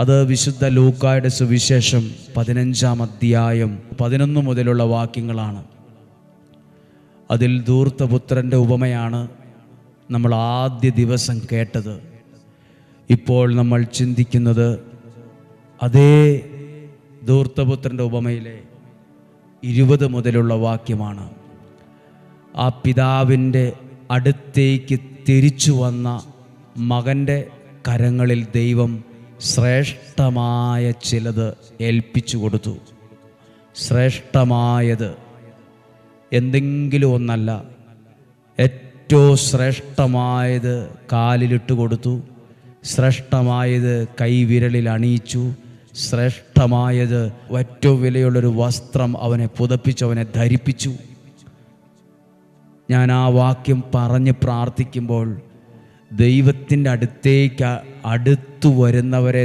അത് വിശുദ്ധ ലൂക്കായുടെ സുവിശേഷം 15-ാം അധ്യായം 11 മുതലുള്ള വാക്യങ്ങളാണ്. അതിൽ ധൂർത്തപുത്രൻ്റെ ഉപമയാണ് നമ്മൾ ആദ്യ ദിവസം കേട്ടത്. ഇപ്പോൾ നമ്മൾ ചിന്തിക്കുന്നത് അതേ ധൂർത്തപുത്രൻ്റെ ഉപമയിലെ 20 മുതലുള്ള വാക്യമാണ്. ആ പിതാവിൻ്റെ അടുത്തേക്ക് തിരിച്ചു വന്ന മകൻ്റെ കരങ്ങളിൽ ദൈവം ശ്രേഷ്ഠമായ ചിലത് ഏൽപ്പിച്ചു കൊടുത്തു. ശ്രേഷ്ഠമായത് എന്തെങ്കിലും ഒന്നല്ല, ഏറ്റവും ശ്രേഷ്ഠമായത് കാലിലിട്ട് കൊടുത്തു, ശ്രേഷ്ഠമായത് കൈവിരലിൽ അണിയിച്ചു, ശ്രേഷ്ഠമായത് ഏറ്റവും വിലയുള്ളൊരു വസ്ത്രം അവനെ പുതപ്പിച്ചു, അവനെ ധരിപ്പിച്ചു. ഞാൻ ആ വാക്യം പറഞ്ഞ് പ്രാർത്ഥിക്കുമ്പോൾ ദൈവത്തിൻ്റെ അടുത്തേക്ക് അടുത്തു വരുന്നവരെ